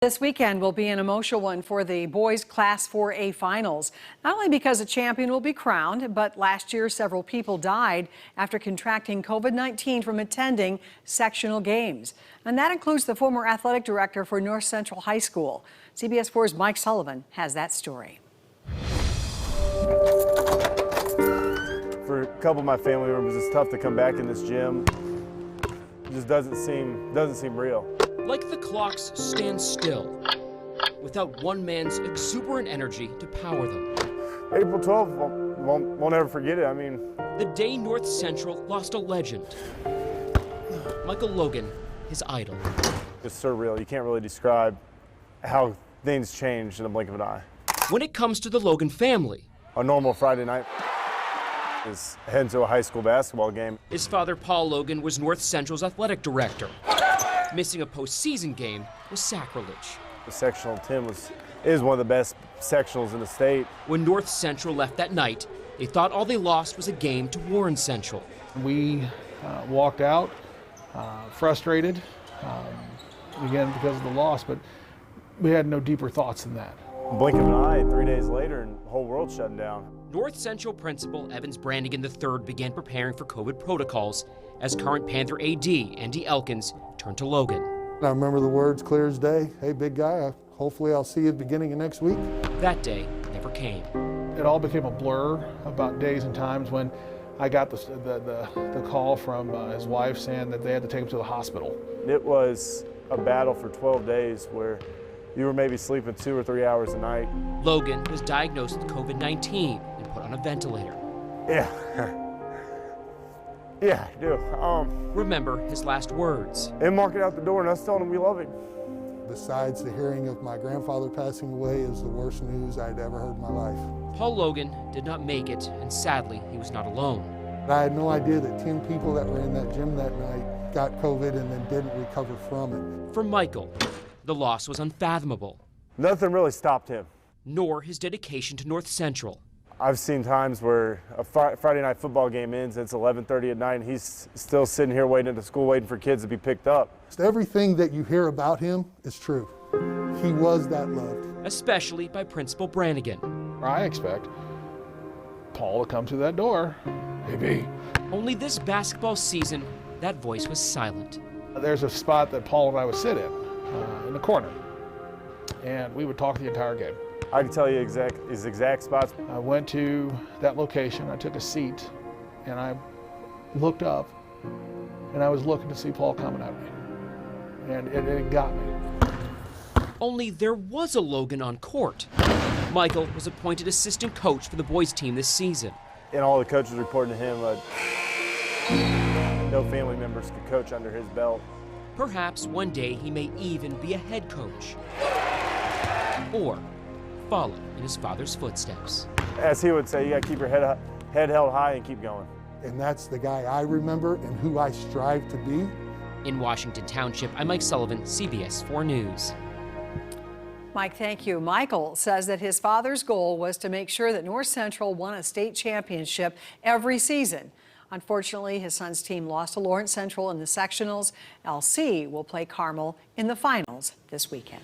This weekend will be an emotional one for the boys Class 4A finals, not only because a champion will be crowned, but last year several people died after contracting COVID-19 from attending sectional games. And that includes the former athletic director for North Central High School. CBS 4's Mike Sullivan has that story. For a couple of my family members, it's tough to come back in this gym. It just doesn't seem real. Like the clocks stand still, without one man's exuberant energy to power them. April 12th, won't ever forget it. I mean, The day North Central lost a legend. Michael Logan, his idol. it's surreal. You can't really describe how things changed in a blink of an eye. When it comes to the Logan family, A normal Friday night is heading to a high school basketball game. his father Paul Logan was North Central's athletic director. Missing a postseason game was sacrilege. The sectional 10 is one of the best sectionals in the state. When North Central left that night, they thought all they lost was a game to Warren Central. We walked out frustrated, again because of the loss, but we had no deeper thoughts than that. Blink of an eye, 3 days later, and the whole world's shutting down. North Central principal Evans Brannigan III began preparing for COVID protocols as current Panther AD Andy Elkins turned to Logan. I remember the words clear as day. Hey, big guy, hopefully I'll see you at the beginning of next week. That day never came. It all became a blur about days and times when I got the call from his wife saying that they had to take him to the hospital. It was a battle for 12 days where you were maybe sleeping 2 or 3 hours a night. Logan was diagnosed with COVID-19 and put on a ventilator. Yeah. Yeah, I do. Remember his last words. And marking out the door and us telling him we love him. Besides the hearing of my grandfather passing away is the worst news I'd ever heard in my life. Paul Logan did not make it, and sadly, he was not alone. I had no idea that 10 people that were in that gym that night got COVID and then didn't recover from it. For Michael, the loss was unfathomable, Nothing really stopped him. nor his dedication to North Central. I've seen times where a Friday night football game ends and it's 11:30 at night and he's still sitting here waiting at the school waiting for kids to be picked up. Everything that you hear about him is true. He was that loved. Especially by Principal Brannigan. I expect Paul to come through that door. Hey, B. Only this basketball season, that voice was silent. There's a spot that Paul and I would sit in the corner, and we would talk the entire game. I can tell you his exact spots. I went to that location, I took a seat, and I looked up, and I was looking to see Paul coming at me, and it got me. Only there was a Logan on court. Michael was appointed assistant coach for the boys team this season. And all the coaches reporting to him, no family members could coach under his belt. Perhaps one day he may even be a head coach. Or follow in his father's footsteps. As he would say, you gotta keep your head held high and keep going. And that's the guy I remember and who I strive to be. In Washington Township, I'm Mike Sullivan, CBS 4 News. Mike, thank you. Michael says that his father's goal was to make sure that North Central won a state championship every season. Unfortunately, his son's team lost to Lawrence Central in the sectionals. LC will play Carmel in the finals this weekend.